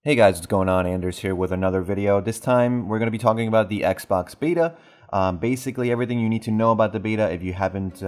Hey guys, what's going on? Anders here with another video. This time we're going to be talking about the Xbox beta. Basically everything you need to know about the beta if you haven't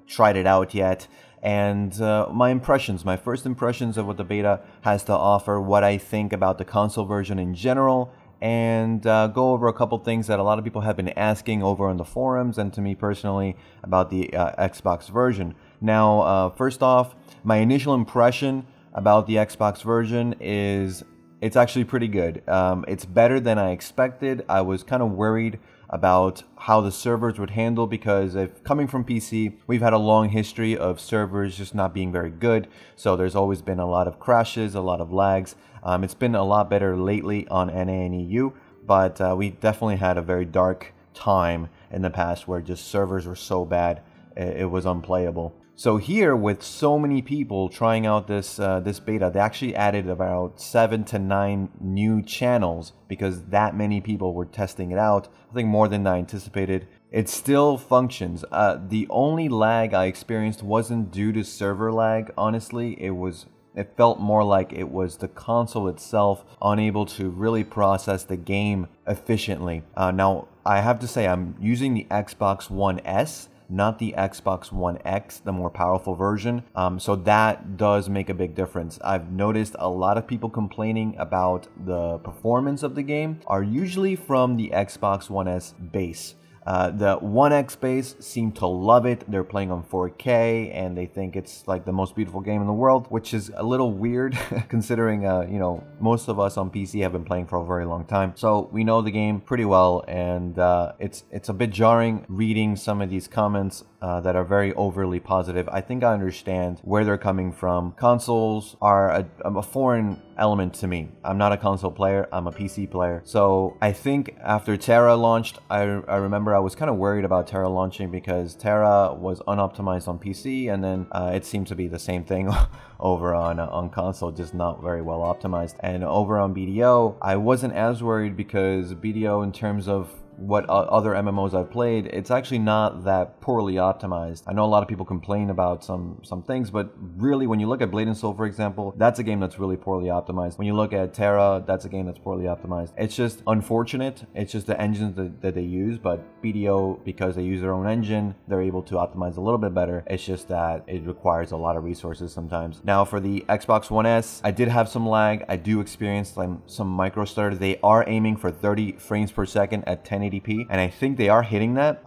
tried it out yet. And my first impressions of what the beta has to offer, what I think about the console version in general, and go over a couple things that a lot of people have been asking over on the forums and to me personally about the Xbox version. Now, first off, my initial impression about the Xbox version is it's actually pretty good. It's better than I expected. I was kind of worried about how the servers would handle because if coming from PC, we've had a long history of servers just not being very good. So there's always been a lot of crashes, a lot of lags. It's been a lot better lately on NA and EU, but we definitely had a very dark time in the past where just servers were so bad, it was unplayable. So here, with so many people trying out this beta, they actually added about 7 to 9 new channels because that many people were testing it out. I think more than I anticipated. It still functions. The only lag I experienced wasn't due to server lag, honestly. It felt more like it was the console itself unable to really process the game efficiently. Now, I have to say I'm using the Xbox One S, not the Xbox One X, the more powerful version. So that does make a big difference. I've noticed a lot of people complaining about the performance of the game are usually from the Xbox One S base. The One X base seem to love it. They're playing on 4K and they think it's like the most beautiful game in the world, which is a little weird considering, you know, most of us on PC have been playing for a very long time. So we know the game pretty well, and it's a bit jarring reading some of these comments that are very overly positive. I think I understand where they're coming from. Consoles are a foreign element to me. I'm not a console player, I'm a PC player. So I think after TERA launched, I remember I was kind of worried about TERA launching because TERA was unoptimized on PC, and then it seemed to be the same thing over on console, just not very well optimized. And over on BDO, I wasn't as worried because BDO, in terms of what other MMOs I've played, it's actually not that poorly optimized. I know a lot of people complain about some things, but really when you look at Blade and Soul, for example, that's a game that's really poorly optimized. When you look at TERA, that's a game that's poorly optimized. It's just unfortunate. It's just the engines that they use, but BDO, because they use their own engine, they're able to optimize a little bit better. It's just that it requires a lot of resources sometimes. Now for the Xbox One S, I did have some lag. I do experience some micro stutter. They are aiming for 30 frames per second at 1080p, and I think they are hitting that.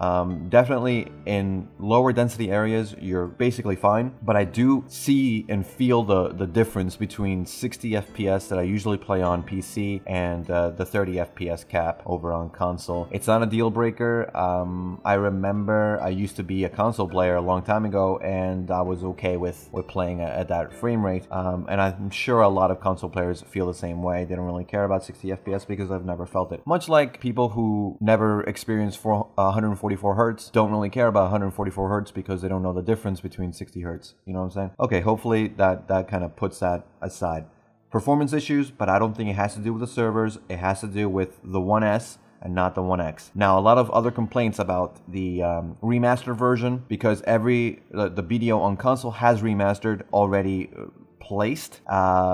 Definitely in lower density areas, you're basically fine, but I do see and feel the difference between 60 FPS that I usually play on PC and the 30 FPS cap over on console. It's not a deal breaker. I remember I used to be a console player a long time ago, and I was okay with playing at that frame rate. And I'm sure a lot of console players feel the same way. They don't really care about 60 FPS because I've never felt it. Much like people who never experienced 144 hertz don't really care about 144 hertz because they don't know the difference between 60 hertz. You know what I'm saying? Okay, hopefully that kind of puts that aside. Performance issues, but I don't think it has to do with the servers. It has to do with the One S and not the One X. Now, a lot of other complaints about the remastered version because the BDO on console has remastered already placed,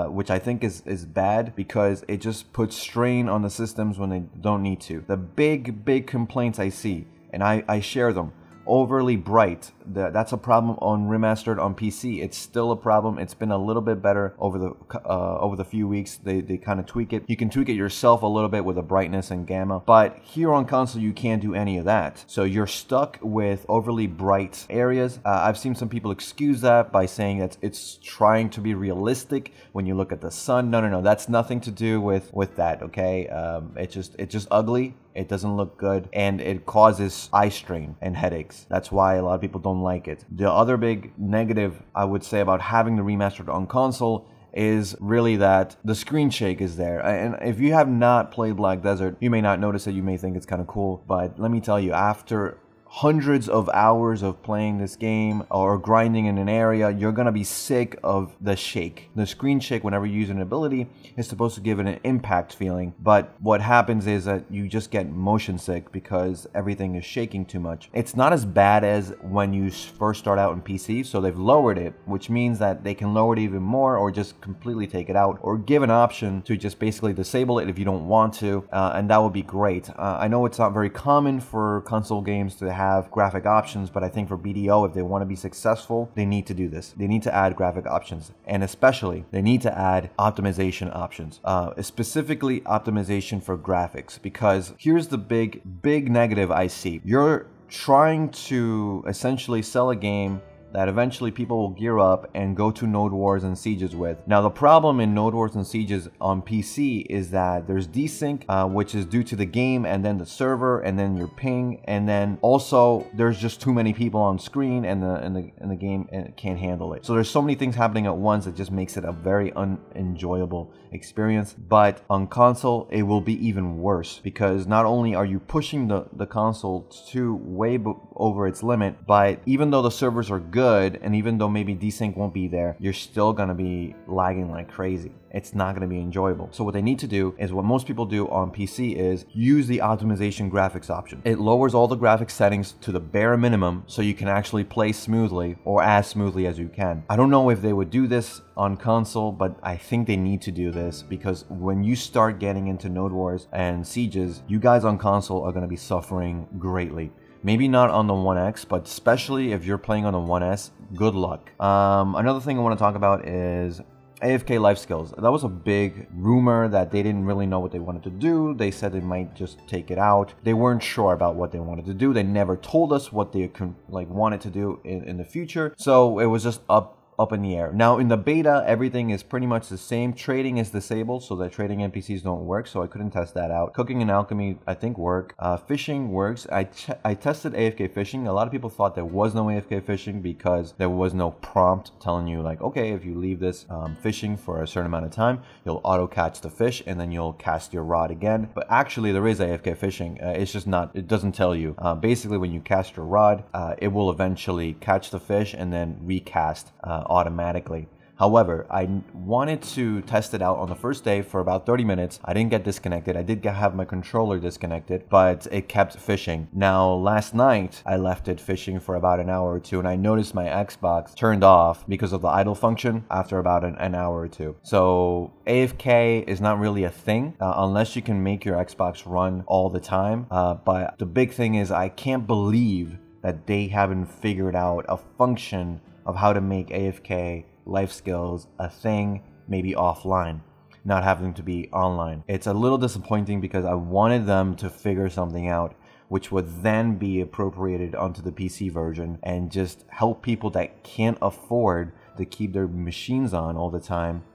which I think is bad because it just puts strain on the systems when they don't need to. The big complaints I see, and I share them: overly bright. That's a problem on remastered on PC. It's still a problem. It's been a little bit better over the few weeks. They kind of tweak it. You can tweak it yourself a little bit with the brightness and gamma, but here on console you can't do any of that. So you're stuck with overly bright areas. I've seen some people excuse that by saying that it's trying to be realistic when you look at the sun. No, that's nothing to do with that. Okay, it's just ugly. It doesn't look good, and it causes eye strain and headaches. That's why a lot of people don't like it. The other big negative I would say about having the remastered on console is really that the screen shake is there. And if you have not played Black Desert, you may not notice it. You may think it's kind of cool, but let me tell you, after hundreds of hours of playing this game or grinding in an area, you're gonna be sick of the shake. The screen shake whenever you use an ability is supposed to give it an impact feeling, but what happens is that you just get motion sick because everything is shaking too much. It's not as bad as when you first start out in PC, so they've lowered it, which means that they can lower it even more or just completely take it out, or give an option to just basically disable it if you don't want to, and that would be great. I know it's not very common for console games to have graphic options, but I think for BDO, if they want to be successful, they need to do this. They need to add graphic options, and especially they need to add optimization options, specifically optimization for graphics, because here's the big negative I see. You're trying to essentially sell a game that eventually people will gear up and go to Node Wars and Sieges with. Now, the problem in Node Wars and Sieges on PC is that there's desync, which is due to the game and then the server and then your ping, and then also there's just too many people on screen and the game can't handle it. So there's so many things happening at once that just makes it a very unenjoyable experience. But on console, it will be even worse, because not only are you pushing the console to way over its limit, but even though the servers are good, and even though maybe desync won't be there, you're still gonna be lagging like crazy. It's not gonna be enjoyable. So what they need to do is what most people do on PC is use the optimization graphics option. It lowers all the graphics settings to the bare minimum so you can actually play smoothly, or as smoothly as you can. I don't know if they would do this on console, but I think they need to do this, because when you start getting into Node Wars and Sieges, you guys on console are gonna be suffering greatly. Maybe not on the One X, but especially if you're playing on the One S, good luck. Another thing I want to talk about is AFK life skills. That was a big rumor that they didn't really know what they wanted to do. They said they might just take it out. They weren't sure about what they wanted to do. They never told us what they wanted to do in the future. So it was just up in the air. Now in the beta, everything is pretty much the same. Trading is disabled, so that trading NPCs don't work, so I couldn't test that out. Cooking and alchemy, I think, work. Fishing works. I tested AFK fishing. A lot of people thought there was no AFK fishing because there was no prompt telling you like, okay, if you leave this fishing for a certain amount of time, you'll auto catch the fish and then you'll cast your rod again. But actually there is AFK fishing. It's just not, it doesn't tell you. Basically when you cast your rod, it will eventually catch the fish and then recast automatically. However, I wanted to test it out on the first day for about 30 minutes. I didn't get disconnected. I did have my controller disconnected, but it kept fishing. Now, last night, I left it fishing for about an hour or two, and I noticed my Xbox turned off because of the idle function after about an hour or two. So AFK is not really a thing unless you can make your Xbox run all the time. But the big thing is I can't believe that they haven't figured out a function of how to make AFK life skills a thing, maybe offline, not having to be online. It's a little disappointing because I wanted them to figure something out which would then be appropriated onto the PC version and just help people that can't afford to keep their machines on all the time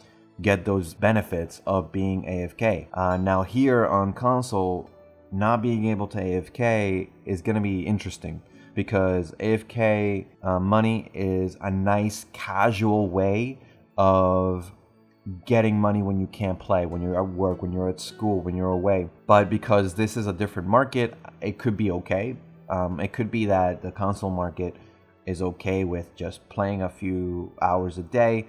get those benefits of being AFK. Now here on console, not being able to AFK is going to be interesting, because AFK money is a nice casual way of getting money when you can't play, when you're at work, when you're at school, when you're away. But because this is a different market, it could be okay. It could be that the console market is okay with just playing a few hours a day,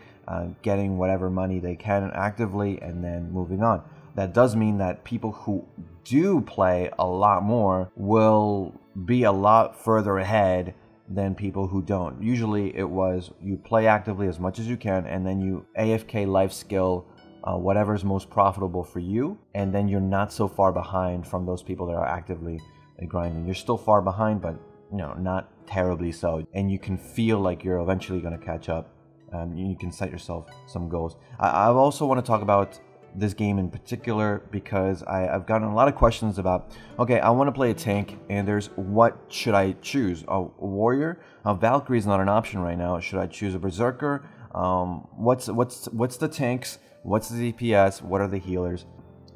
getting whatever money they can actively, and then moving on. That does mean that people who do play a lot more will be a lot further ahead than people who don't. Usually it was you play actively as much as you can, and then you AFK life skill whatever's most profitable for you, and then you're not so far behind from those people that are actively grinding. You're still far behind, but you know, not terribly so, and you can feel like you're eventually going to catch up. You can set yourself some goals. I also want to talk about this game in particular because I've gotten a lot of questions about, okay, I want to play a tank, and there's what should I choose? A warrior? Valkyrie is not an option right now. Should I choose a berserker? What's the tanks? What's the DPS? What are the healers?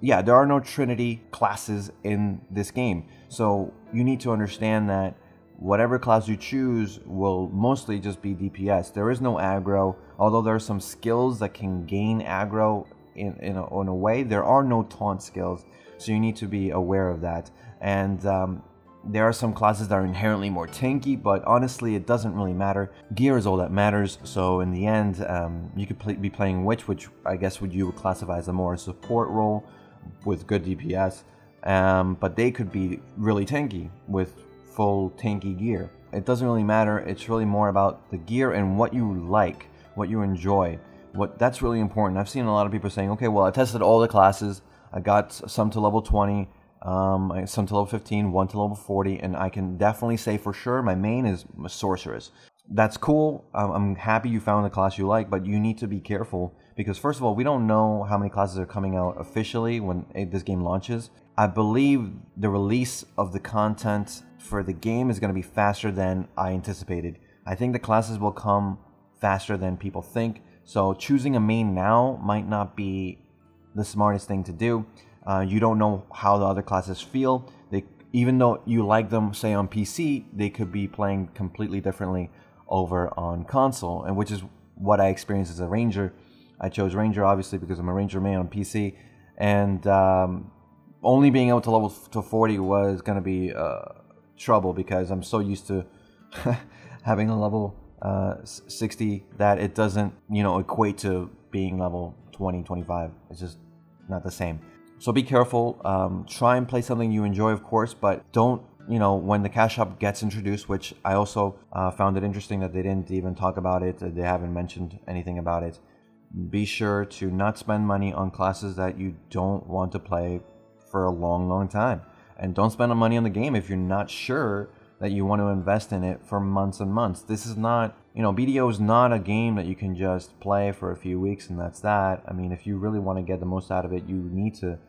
Yeah, there are no Trinity classes in this game, so you need to understand that whatever class you choose will mostly just be DPS. There is no aggro, although there are some skills that can gain aggro in a way. There are no taunt skills, so you need to be aware of that. And There are some classes that are inherently more tanky, but honestly, it doesn't really matter. Gear is all that matters, so in the end, you could be playing Witch, which I guess you would classify as a more support role with good DPS, but they could be really tanky with full tanky gear. It doesn't really matter. It's really more about the gear and what you like, what you enjoy. That's really important. I've seen a lot of people saying, okay, well, I tested all the classes. I got some to level 20, some to level 15, one to level 40, and I can definitely say for sure my main is Sorceress. That's cool. I'm happy you found the class you like, but you need to be careful because, first of all, we don't know how many classes are coming out officially when this game launches. I believe the release of the content for the game is going to be faster than I anticipated. I think the classes will come faster than people think, so choosing a main now might not be the smartest thing to do. You don't know how the other classes feel. Even though you like them, say on PC, they could be playing completely differently over on console, and which is what I experienced as a Ranger. I chose Ranger obviously because I'm a Ranger main on PC, and only being able to level to 40 was going to be trouble because I'm so used to having a level 60 that it doesn't, equate to being level 20, 25. It's just not the same. So be careful. Try and play something you enjoy, of course, but don't, when the cash shop gets introduced, which I also found it interesting that they didn't even talk about it. They haven't mentioned anything about it. Be sure to not spend money on classes that you don't want to play for a long, long time. And don't spend money on the game if you're not sure that you want to invest in it for months and months. This is not, BDO is not a game that you can just play for a few weeks and that's that. I mean, if you really want to get the most out of it, you need to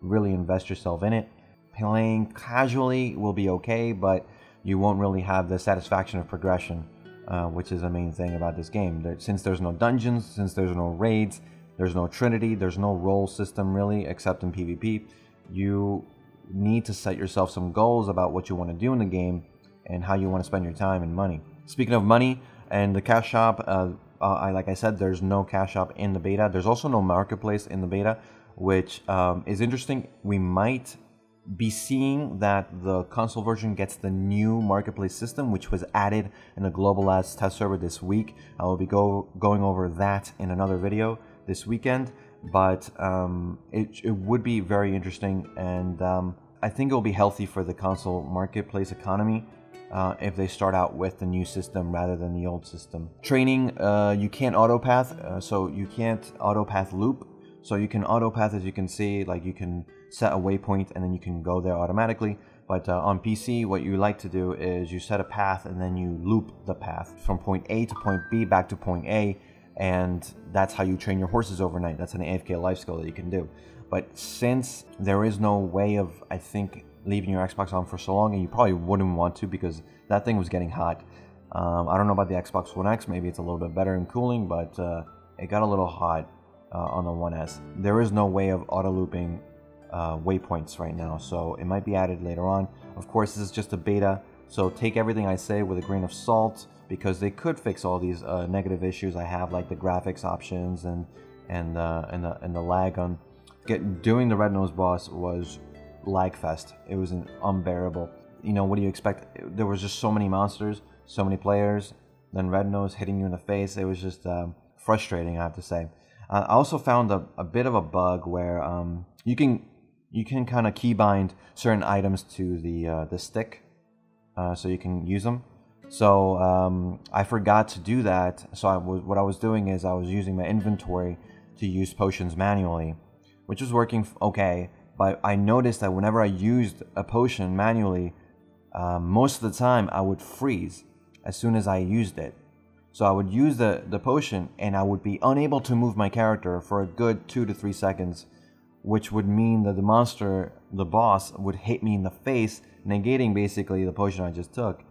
really invest yourself in it. Playing casually will be okay, but you won't really have the satisfaction of progression, which is the main thing about this game. Since there's no dungeons, since there's no raids, there's no Trinity, there's no role system really, except in PvP, you need to set yourself some goals about what you want to do in the game and how you want to spend your time and money. Speaking of money and the cash shop, like I said, there's no cash shop in the beta. There's also no marketplace in the beta, which is interesting. We might be seeing that the console version gets the new marketplace system, which was added in the Global Ads test server this week. I will be going over that in another video this weekend, but it would be very interesting, and I think it will be healthy for the console marketplace economy if they start out with the new system rather than the old system. Training, you can't autopath, so you can't autopath loop. So you can autopath, as you can see, like you can set a waypoint and then you can go there automatically. But on PC, what you like to do is you set a path and then you loop the path from point A to point B back to point A, and that's how you train your horses overnight. That's an AFK life skill that you can do. But since there is no way of, I think, leaving your Xbox on for so long, and you probably wouldn't want to because that thing was getting hot. I don't know about the Xbox One X, maybe it's a little bit better in cooling, but it got a little hot on the One S. There is no way of auto-looping waypoints right now, so it might be added later on. Of course, this is just a beta, so take everything I say with a grain of salt, because they could fix all these negative issues I have, like the graphics options and the lag on doing the Red Nose boss was lag fest. It was unbearable. What do you expect? There was just so many monsters, so many players, then Red Nose hitting you in the face. It was just frustrating, I have to say. I also found a bit of a bug where you can kind of keybind certain items to the stick, so you can use them. So I forgot to do that. So what I was doing is I was using my inventory to use potions manually, which was working okay. But I noticed that whenever I used a potion manually, most of the time I would freeze as soon as I used it. So I would use the potion and I would be unable to move my character for a good 2 to 3 seconds, which would mean that the monster, the boss, would hit me in the face, negating basically the potion I just took.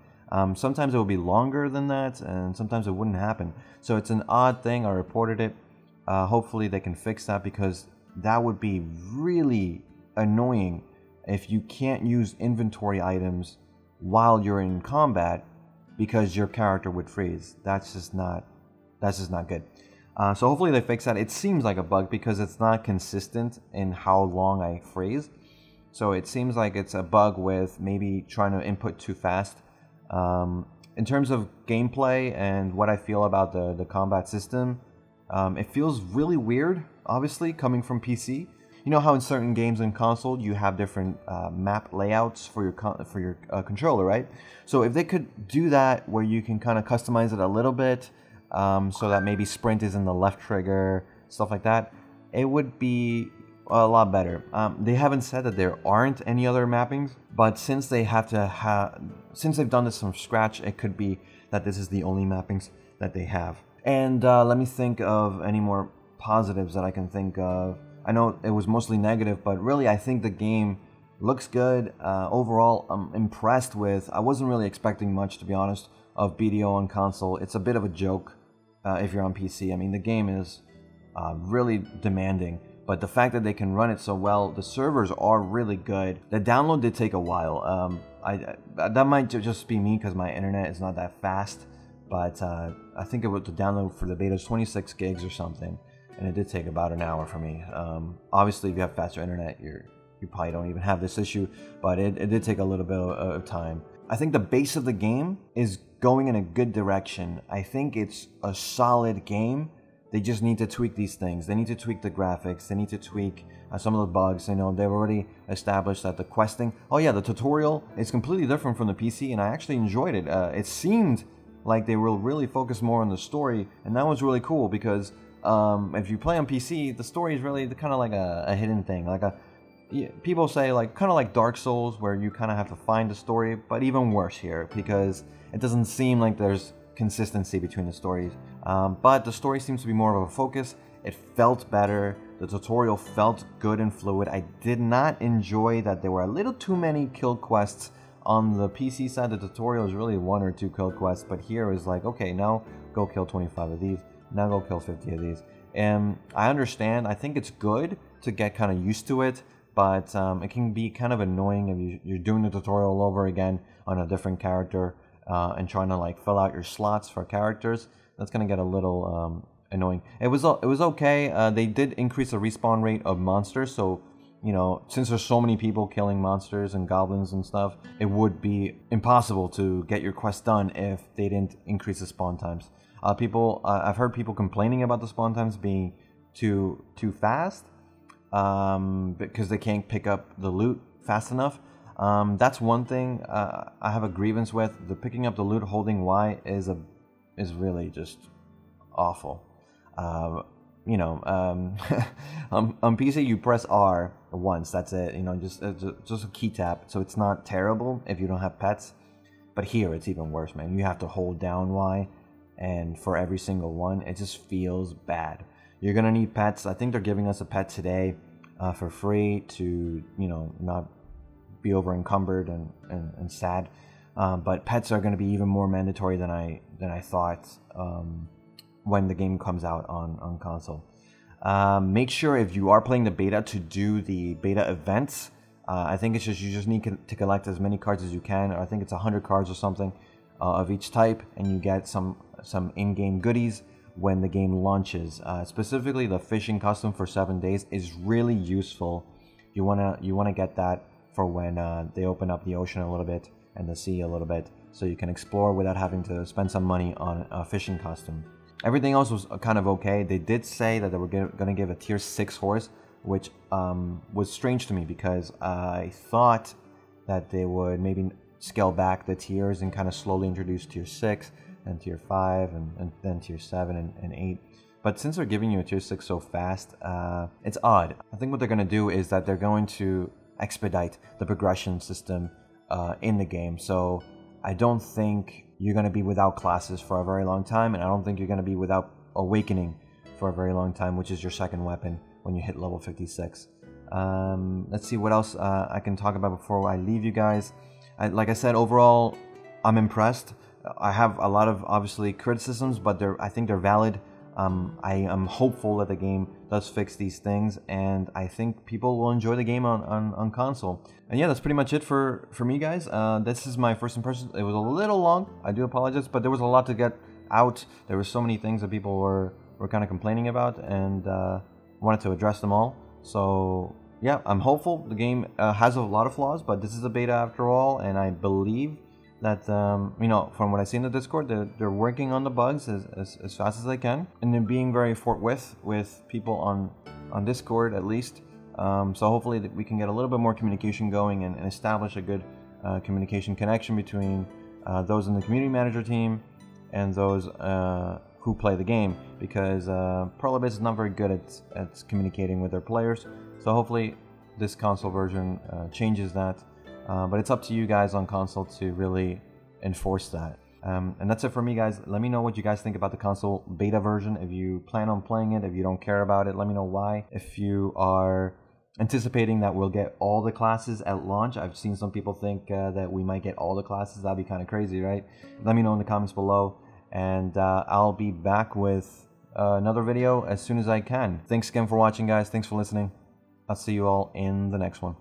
Sometimes it would be longer than that, and sometimes it wouldn't happen. So it's an odd thing. I reported it. Hopefully they can fix that, because that would be really annoying if you can't use inventory items while you're in combat because your character would freeze. That's just not good. So hopefully they fix that. It seems like a bug because it's not consistent in how long I freeze. So it seems like it's a bug with maybe trying to input too fast. In terms of gameplay and what I feel about the combat system, it feels really weird, obviously, coming from PC. You know how in certain games in console you have different map layouts for your controller, right? So if they could do that where you can kind of customize it a little bit, so that maybe sprint is in the left trigger, stuff like that, it would be a lot better. They haven't said that there aren't any other mappings, but since they've done this from scratch, it could be that this is the only mappings that they have. And let me think of any more positives that I can think of. I know it was mostly negative, but really I think the game looks good. Overall, I'm impressed with. I wasn't really expecting much, to be honest, of BDO on console. It's a bit of a joke if you're on PC. I mean, the game is really demanding, but the fact that they can run it so well, the servers are really good. The download did take a while. That might just be me because my internet is not that fast, but I think it was the download for the beta is 26 gigs or something, and it did take about an hour for me. Obviously, if you have faster internet, you probably don't even have this issue, but it did take a little bit of time. I think the base of the game is going in a good direction. I think it's a solid game. They just need to tweak these things. They need to tweak the graphics. They need to tweak some of the bugs. You know, they've already established that the questing... Oh yeah, the tutorial is completely different from the PC, and I actually enjoyed it. It seemed like they will really focus more on the story, and that was really cool because if you play on PC, the story is really kind of like a hidden thing. People say kind of like Dark Souls, where you kind of have to find the story, but even worse here because it doesn't seem like there's consistency between the stories. But the story seems to be more of a focus. It felt better. The tutorial felt good and fluid. I did not enjoy that there were a little too many kill quests. On the PC side, the tutorial is really 1 or 2 kill quests, but here is like, okay, now go kill 25 of these, now go kill 50 of these. And I understand, I think it's good to get kind of used to it, but it can be kind of annoying if you're doing the tutorial all over again on a different character and trying to like fill out your slots for characters. That's gonna get a little annoying. It was okay. They did increase the respawn rate of monsters, so you know, since there's so many people killing monsters and goblins and stuff, it would be impossible to get your quest done if they didn't increase the spawn times. I've heard people complaining about the spawn times being too fast because they can't pick up the loot fast enough. That's one thing I have a grievance with. The picking up the loot holding Y is really just awful. You know, on PC you press R once, that's it. You know, just a key tap, so it's not terrible if you don't have pets. But here it's even worse, man. You have to hold down Y, and for every single one, it just feels bad. You're gonna need pets. I think they're giving us a pet today for free to, you know, not be over encumbered and sad. But pets are gonna be even more mandatory than I thought. When the game comes out on console. Make sure if you are playing the beta to do the beta events. I think you just need to collect as many cards as you can. I think it's 100 cards or something of each type, and you get some in-game goodies when the game launches. Specifically, the fishing custom for 7 days is really useful. You wanna get that for when they open up the ocean a little bit and the sea a little bit, so you can explore without having to spend some money on a fishing custom. Everything else was kind of okay. They did say that they were going to give a tier 6 horse, which was strange to me because I thought that they would maybe scale back the tiers and kind of slowly introduce tier 6 and tier 5 and then tier 7 and 8. But since they're giving you a tier 6 so fast, it's odd. I think what they're going to do is that they're going to expedite the progression system in the game. So I don't think you're going to be without classes for a very long time, and I don't think you're going to be without Awakening for a very long time, which is your second weapon when you hit level 56. Let's see what else I can talk about before I leave you guys. Like I said, overall, I'm impressed. I have a lot of, obviously, criticisms, but I think they're valid. I am hopeful that the game does fix these things, and I think people will enjoy the game on console. And yeah, that's pretty much it for me, guys. This is my first impression. It was a little long, I do apologize, but there was a lot to get out. There were so many things that people were kind of complaining about, and wanted to address them all. So yeah, I'm hopeful. The game has a lot of flaws, but this is a beta after all, and I believe that from what I see in the Discord, they're working on the bugs as fast as they can, and they're being very forthwith with people on Discord at least. So hopefully that we can get a little bit more communication going and establish a good communication connection between those in the community manager team and those who play the game, because Prolobis is not very good at communicating with their players. So hopefully this console version changes that, but it's up to you guys on console to really enforce that. And that's it for me, guys. Let me know what you guys think about the console beta version. If you plan on playing it, if you don't care about it, let me know why. If you are anticipating that we'll get all the classes at launch, I've seen some people think that we might get all the classes. That'd be kind of crazy, right? Let me know in the comments below, and I'll be back with another video as soon as I can. Thanks again for watching, guys. Thanks for listening. I'll see you all in the next one.